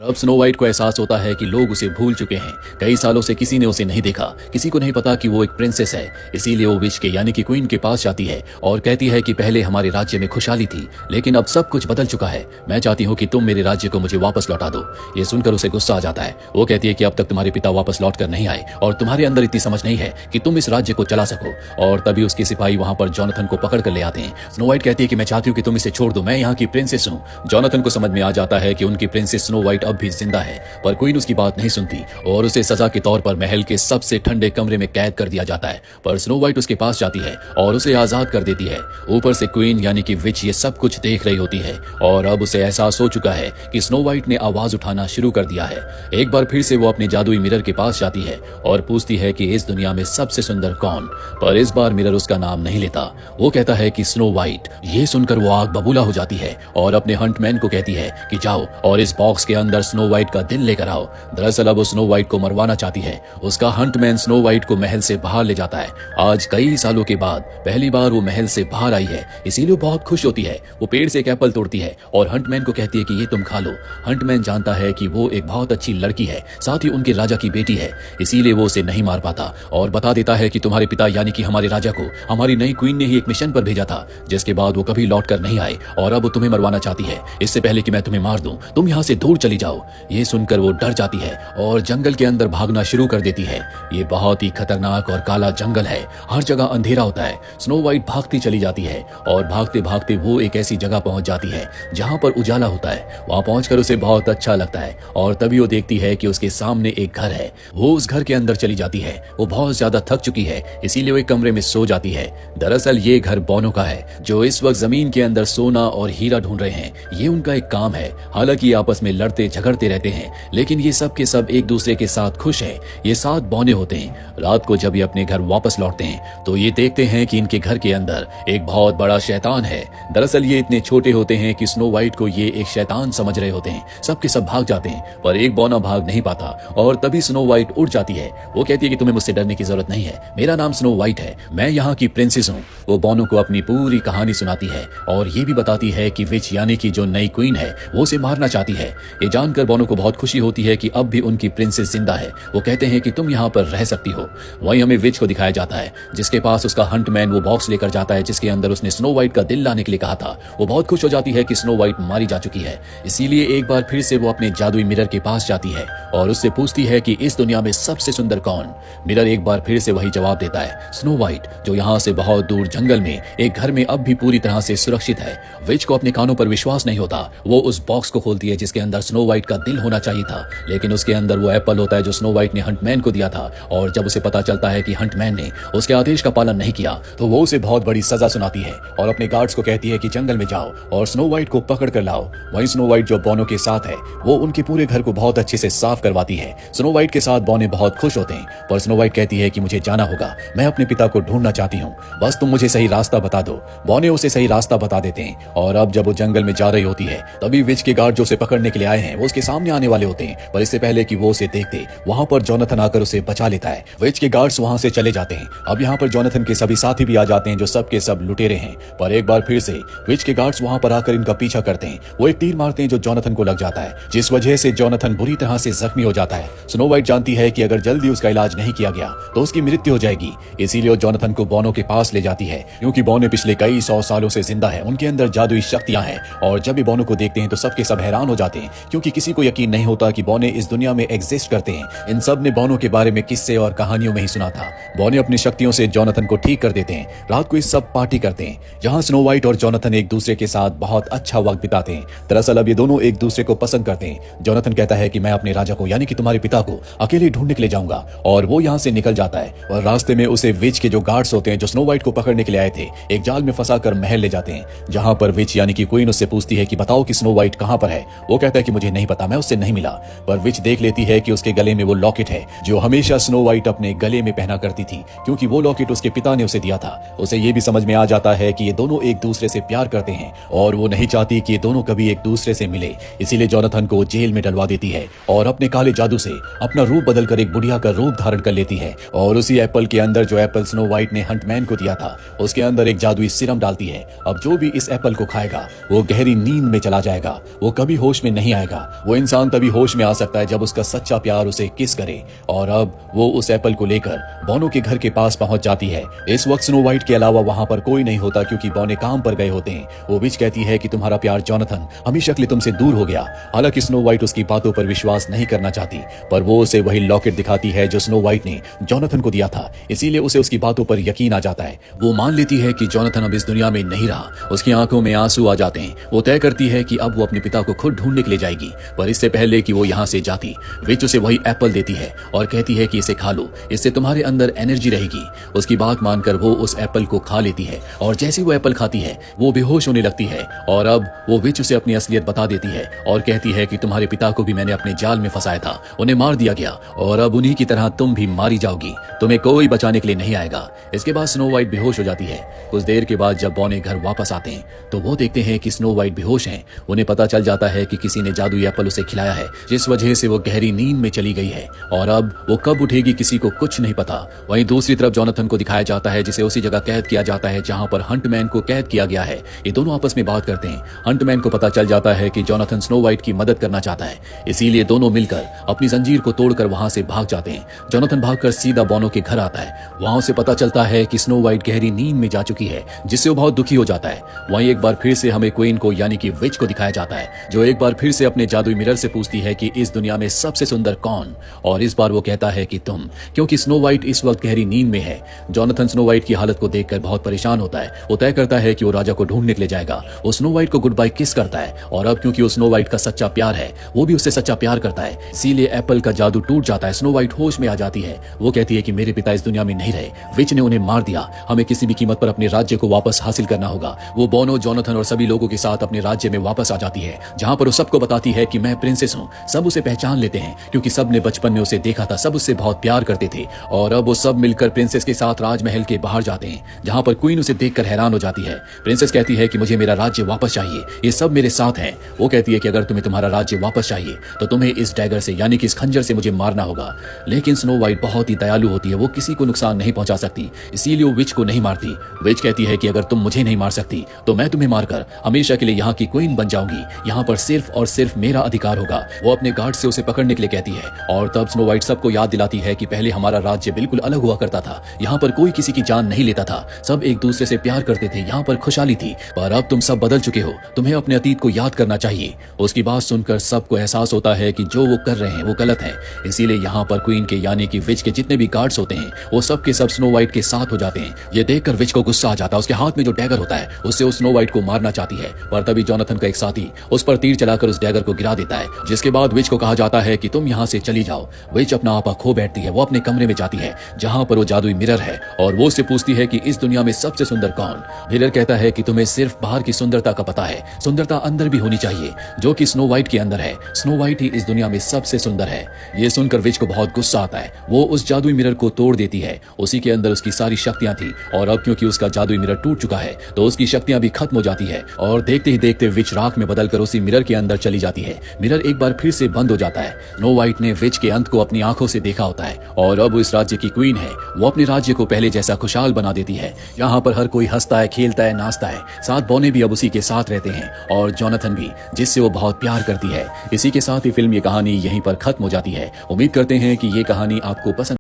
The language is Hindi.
अब स्नो वाइट को एहसास होता है कि लोग उसे भूल चुके हैं। कई सालों से किसी ने उसे नहीं देखा, किसी को नहीं पता कि वो एक प्रिंसेस है। इसीलिए वो विच के यानी कि क्वीन के पास जाती है और कहती है कि पहले हमारे राज्य में खुशहाली थी, लेकिन अब सब कुछ बदल चुका है। मैं चाहती हूँ कि तुम मेरे राज्य को मुझे वापस लौटा दो। ये सुनकर उसे गुस्सा आ जाता है। वो कहती है कि अब तक तुम्हारे पिता वापस लौट कर नहीं आए और तुम्हारे अंदर इतनी समझ नहीं है कि तुम इस राज्य को चला सको। और तभी उसके सिपाही वहां पर जॉनथन को पकड़ कर ले आते हैं। स्नो वाइट कहती है कि मैं चाहती हूँ कि तुम इसे छोड़ दो, मैं यहाँ की प्रिंसेस हूँ। जॉनथन को समझ में आ जाता है कि उनकी प्रिंसेस स्नो वाइट अब भी जिंदा है, पर क्वीन उसकी बात नहीं सुनती और उसे सजा के तौर पर महल के सबसे ठंडे कमरे में कैद कर दिया जाता है। पर स्नो वाइट उसके पास जाती है और उसे आजाद कर देती है। ऊपर से क्वीन यानी कि विच ये सब कुछ देख रही होती है और अब उसे एहसास हो चुका है कि स्नो वाइट ने आवाज उठाना शुरू कर दिया है। एक बार फिर से वो अपने जादुई मिरर के पास जाती है और पूछती है कि इस दुनिया में सबसे सुंदर कौन। पर इस बार मिरर उसका नाम नहीं लेता। वो कहता है कि स्नो वाइट। ये सुनकर वो आग बबूला हो जाती है और अपने हंटमैन को कहती है कि जाओ और इस बॉक्स के अंदर स्नो वाइट का दिल लेकर आओ। दरअसल अब वो स्नो वाइट को मरवाना चाहती है। उसका हंटमैन स्नो वाइट को महल से बाहर ले जाता है। आज कई सालों के बाद पहली बार वो महल से बाहर आई है, इसीलिए बहुत खुश होती है। वो पेड़ से एक एप्पल तोड़ती है और हंटमैन को कहती है कि ये तुम खा लो। हंटमैन जानता है कि वो एक बहुत अच्छी लड़की है, साथ ही उनके राजा की बेटी है, इसीलिए वो उसे नहीं मार पाता और बता देता है कि तुम्हारे पिता यानी कि हमारे राजा को हमारी नई क्वीन ने ही एक मिशन पर भेजा था, जिसके बाद वो कभी लौट कर नहीं आए और अब वो तुम्हें मरवाना चाहती है। इससे पहले कि मैं तुम्हें मार दूं, तुम यहाँ से दूर चली जाओ। ये सुनकर वो डर जाती है और जंगल के अंदर भागना शुरू कर देती है। ये बहुत ही खतरनाक और काला जंगल है, हर जगह अंधेरा होता है। स्नो वाइट भागती चली जाती है और भागते भागते वो एक ऐसी जगह पहुंच जाती है जहां पर उजाला होता है। वहां पहुंचकर उसे बहुत अच्छा लगता है और तभी वो देखती है कि उसके सामने एक घर है। वो उस घर के अंदर चली जाती है। वो बहुत ज्यादा थक चुकी है, इसीलिए वो एक कमरे में सो जाती है। दरअसल ये घर बोनो का है, जो इस वक्त जमीन के अंदर सोना और हीरा ढूंढ रहे हैं। ये उनका एक काम है। हालांकि ये आपस में लड़ते झगड़ते रहते हैं, लेकिन ये सब के सब एक दूसरे के साथ खुश है। ये साथ बौने होते हैं। रात को जब ये अपने घर वापस लौटते हैं तो ये देखते हैं कि इनके घर के अंदर एक बहुत बड़ा शैतान है। दरअसल ये इतने छोटे होते हैं कि स्नो वाइट को ये एक शैतान समझ रहे होते हैं। सबके सब भाग जाते हैं, पर एक बौना भाग नहीं पाता और तभी स्नो वाइट उड़ जाती है। वो कहती है कि तुम्हें मुझसे डरने की जरूरत नहीं है, मेरा नाम स्नो वाइट है, मैं यहाँ की प्रिंसेस हूँ। वो बौनो को अपनी पूरी कहानी सुनाती है और ये भी बताती है कि विच यानी कि जो नई क्वीन है वो उसे मारना चाहती है। ये जानकर बौनो को बहुत खुशी होती है कि अब भी उनकी प्रिंसेस जिंदा है। वो कहते हैं कि तुम यहाँ पर रह सकती हो। वहीं हमें विच को दिखाया जाता है, जिसके पास उसका हंटमैन वो बॉक्स लेकर जाता है जिसके अंदर उसने स्नो वाइट का दिल लाने के लिए कहा था। वो बहुत खुश हो जाती है कि स्नो वाइट मारी जा चुकी है, इसीलिए एक बार फिर से वो अपने जादुई मिरर के पास जाती है और उससे पूछती है कि इस दुनिया में सबसे सुंदर कौन। मिरर एक बार फिर से वही जवाब देता है, स्नो वाइट, जो यहाँ से बहुत दूर जंगल में एक घर में अब भी पूरी तरह से सुरक्षित है। विच को अपने कानों पर विश्वास नहीं होता। वो उस बॉक्स को खोलती है जिसके अंदर स्नो वाइट का दिल होना चाहिए था, लेकिन उसके अंदर वो एप्पल होता है जो स्नो वाइट ने हंटमैन को दिया था। और जब उसे पता चलता है कि हंटमैन ने उसके आदेश का पालन नहीं किया तो वो उसे बहुत बड़ी सजा सुनाती है और अपने गार्ड्स को कहती है कि जंगल में जाओ और स्नो वाइट को पकड़ कर लाओ। वहीं स्नो वाइट जो बौनो के साथ है वो उनके पूरे घर को बहुत अच्छे से साफ करवाती है। स्नो वाइट के साथ बौने बहुत खुश होते हैं, पर स्नो वाइट कहती है कि मुझे जाना होगा, मैं अपने पिता को ढूंढना चाहती हूँ, बस तुम मुझे सही रास्ता बता दो। बौने उसे सही रास्ता बता देते हैं और अब जब वो जंगल में जा रही होती है तभी विच के गार्ड जो उसे पकड़ने के लिए आए हैं वो उसके सामने आने वाले होते हैं, पर इससे पहले कि वो उसे देखते वहां पर जॉनथन आकर उसे बचा लेता है। विच के गार्ड्स वहां से चले जाते हैं। अब यहाँ पर जॉनथन के सभी साथी भी आ जाते हैं जो सब के सब लुटेरे हैं, पर एक बार फिर से विच के गार्ड्स वहां पर आकर इनका पीछा करते हैं। वो एक तीर मारते हैं जो जॉनथन को लग जाता है, जिस वजह से जॉनथन बुरी तरह से जख्मी हो जाता है। स्नो वाइट जानती है कि अगर जल्दी उसका इलाज नहीं किया गया तो उसकी मृत्यु हो जाएगी, इसीलिए जॉनथन को बौनो के पास ले जाती है, क्योंकि बौने पिछले कई 100 सालों से जिंदा है, उनके अंदर जादुई शक्तियां हैं। और जब भी बौनो को देखते हैं तो सबके सब हैरान हो जाते हैं, क्योंकि किसी को यकीन नहीं होता कि बौने इस दुनिया में एग्जिस्ट करते हैं। इन सब ने बौनो के बारे में किस्से और कहानियों में ही सुना था। बौने अपनी शक्तियों से जॉनथन को ठीक कर देते हैं। रात को इस सब पार्टी करते हैं जहां स्नो वाइट और जॉनथन एक दूसरे के साथ बहुत अच्छा वक्त बिताते हैं। दरअसल अब ये दोनों एक दूसरे को पसंद करते हैं। जॉनथन कहता है कि मैं अपने राजा को यानी कि तुम्हारे पिता को अकेले ढूंढने के लिए जाऊंगा और वो यहाँ से निकल जाता है और रास्ते में उसे विच के जो गार्ड्स होते हैं जो स्नो वाइट को पकड़ने के लिए आए थे एक जाल में फंसाकर महल ले जाते हैं, जहां पर विच यानी कि क्वीन उससे पूछती है कि बताओ कि स्नो वाइट कहां पर है। वो कहता है कि मुझे नहीं पता, मैं उससे नहीं मिला। पर विच देख लेती है कि उसके गले में वो लॉकेट है जो हमेशा स्नो वाइट अपने गले में पहना करती थी, क्योंकि वो लॉकेट उसके पिता ने उसे दिया था। उसे ये भी समझ में आ जाता है कि ये दोनों एक दूसरे से प्यार करते हैं और वो नहीं चाहती कि ये दोनों कभी एक दूसरे से मिले, इसीलिए जॉनथन को जेल में डलवा देती है और अपने काले जादू से अपना रूप बदलकर एक बुढ़िया का रूप धारण कर लेती है और उसी एप्पल के अंदर जो एप्पल स्नो व्हाइट ने हंटमैन को दिया था उसके अंदर एक जादुई सीरम डालती है। अब जो भी इस एप्पल को खाएगा वो गहरी नींद में चला जाएगा, वो कभी होश में नहीं आएगा। वो इंसान तभी होश में आ सकता है जब उसका सच्चा प्यार उसे किस करे। और अब वो उस एप्पल को लेकर बोनो के घर के पास पहुंच जाती है। इस वक्त स्नो व्हाइट के अलावा वहां पर कोई नहीं होता क्योंकि बोने काम पर गए होते हैं। वो विच कहती है कि तुम्हारा प्यार जोनाथन हमेशा के लिए तुमसे दूर हो गया। हालांकि स्नो व्हाइट उसकी बातों पर विश्वास नहीं करना चाहती, पर वो उसे वही लॉकेट दिखाती है जो स्नो व्हाइट ने जोनाथन को दिया था। इसीलिए उसे उसकी बातों पर यकीन आ जाता है। वो मान लेती है कि जोनाथन अब इस दुनिया में नहीं रहा। उसकी आंखों में आंसू आ जाते हैं। वो तय करती है कि अब वो अपने पिता को खुद ढूंढने के लिए जाएगी, पर इससे पहले कि वो यहाँ से जाती विच उसे वही एप्पल देती है और कहती है कि इसे खा लो, इससे तुम्हारे अंदर एनर्जी रहेगी। उसकी बात मानकर वो उस एप्पल को खा लेती है और जैसे वो एप्पल खाती है वो बेहोश होने लगती है। और अब वो विच उसे अपनी असलियत बता देती है और कहती है कि तुम्हारे पिता को भी मैंने अपने जाल में फंसाया था, उन्हें मार दिया गया और अब उन्हीं की तरह तुम भी मारी जाओगी, तुम्हें कोई बचाने के लिए नहीं आएगा। इसके बाद स्नो व्हाइट बेहोश हो जाती है। कुछ देर के बाद जब बॉने घर वापस आते हैं तो वो देखते हैं कि स्नो व्हाइट बेहोश हैं। उन्हें पता चल जाता है कि किसी ने जादुई एप्पल उसे खिलाया है, जिस वजह से वो गहरी नींद में चली गई है और अब वो कब उठेगी किसी को कुछ नहीं पता। वहीं दूसरी तरफ जोनाथन को दिखाया जाता है जिसे उसी जगह कैद किया जाता है जहां पर हंटमैन को कैद किया गया है। ये दोनों आपस में बात करते हैं। हंटमैन को पता चल जाता है कि जोनाथन स्नो व्हाइट की मदद करना चाहता है, इसीलिए दोनों मिलकर अपनी जंजीर को तोड़कर वहां से भाग जाते हैं। जोनाथन भागकर सीधा बोनो के घर आता है। वहां उसे पता चलता है कि स्नो व्हाइट गहरी नींद में जा चुकी है, जिससे वो बहुत दुखी हो जाता है। वहीं एक बार फिर से हमें क्वीन को यानी कि विच को दिखाया जाता है, जो एक बार फिर से अपने जादुई मिरर से पूछती है कि इस दुनिया में सबसे सुंदर कौन, और इस बार वो कहता है कि तुम, क्योंकि स्नो व्हाइट इस वक्त गहरी नींद में है। जोनाथन स्नो व्हाइट की हालत को देखकर बहुत परेशान होता है। वो तय करता है कि वो राजा को ढूंढने के लिए जाएगा। वो स्नो व्हाइट को गुड बाय किस करता है और अब क्योंकि वो स्नो व्हाइट का सच्चा प्यार है, वो भी उससे सच्चा प्यार करता है, इसीलिए एप्पल का जादू टूट जाता है। स्नो व्हाइट होश में आ जाती है। वो कहती है कि मेरे पिता इस दुनिया में नहीं रहे, विच ने उन्हें मार दिया, हमें किसी भी कीमत पर अपने राज्य को वापस हासिल करना होगा। वो बोनो, जोनाथन और सभी लोगों के साथ अपने राज्य में वापस आ जाती है, जहां पर वो सबको बताती है कि मैं प्रिंसेस हूँ। सब उसे पहचान लेते हैं क्योंकि सब ने बचपन में उसे देखा था, सब उससे बहुत प्यार करते थे। और अब वो सब मिलकर प्रिंसेस के साथ राजमहल के बाहर जाते हैं, जहां पर क्वीन उसे देखकर हैरान हो जाती है। प्रिंसेस कहती है कि मुझे मेरा राज्य वापस चाहिए, ये सब मेरे साथ हैं। वो कहती है कि अगर तुम्हें तुम्हारा राज्य वापस चाहिए तो तुम्हें इस डैगर से यानी कि इस खंजर से मुझे मारना होगा। लेकिन स्नो व्हाइट बहुत ही दयालु होती है, वो किसी को नुकसान नहीं पहुंचा सकती, इसीलिए वो विच को नहीं मारती। विच कहती है कि अगर तुम मुझे नहीं मार सकती तो मैं तुम्हें मारकर हमेशा के लिए यहाँ की क्वीन बन जाऊंगी, यहाँ पर सिर्फ और सिर्फ मेरा अधिकार होगा। वो अपने गार्ड से उसे पकड़ने के लिए कहती है और तब स्नो व्हाइट सबको याद दिलाती है कि पहले हमारा राज्य बिल्कुल अलग हुआ करता था, यहाँ पर कोई किसी की जान नहीं लेता था, सब एक दूसरे से प्यार करते थे, यहाँ पर खुशहाली थी। पर अब तुम सब बदल चुके हो, तुम्हें अपने अतीत को याद करना चाहिए। उसकी बात सुनकर सबको एहसास होता है कि जो वो कर रहे हैं वो गलत है, इसीलिए यहाँ पर क्वीन के यानी कि विच के जितने भी गार्ड्स होते हैं वो सब के सब स्नो व्हाइट के साथ हो जाते हैं। ये देखकर विच को गुस्सा आ जाता है। उसके हाथ में जो डैगर होता है उससे वो स्नो व्हाइट को मारना चाहती है, पर तभी जोनाथन का एक साथी उस पर तीर चलाकर उस डैगर को गिरा देता है, जिसके बाद विच को कहा जाता है कि तुम यहाँ से चली जाओ। विच अपना आपा खो बैठती है। वो अपने कमरे में जाती है जहाँ पर वो जादुई मिरर है और वो उससे पूछती है कि इस दुनिया में सबसे सुंदर कौन। मिरर कहता है कि तुम्हें सिर्फ बाहर की सुंदरता का पता है, सुंदरता अंदर भी होनी चाहिए, जो कि स्नो व्हाइट के अंदर है। स्नो व्हाइट ही इस दुनिया में सबसे सुंदर है। ये सुनकर विच को बहुत गुस्सा आता है। वो उस जादुई मिरर को तोड़ देती है। उसी के अंदर उसकी सारी शक्तियां थी और अब क्योंकि उसका जादुई मिरर टूट चुका है तो उसकी शक्तियां भी खत्म हो जाती है और देखते ही देखते विच राख में बदलकर उसी मिरर के अंदर चली जाती है। मिरर एक बार फिर से बंद हो जाता है। स्नो व्हाइट ने विच के अंत को अपनी आंखों से देखा होता है और अब वो इस राज्य की क्वीन है। वो अपने राज्य को पहले जैसा खुशहाल बना देती है, यहाँ पर हर कोई हंसता है, खेलता है, नाचता है। साथ बोने भी अब उसी के साथ रहते हैं और जोनाथन भी, जिससे वो बहुत प्यार करती है। इसी के साथ ही फिल्म ये कहानी यहीं पर खत्म हो जाती है। उम्मीद करते हैं कि ये कहानी आपको पसंद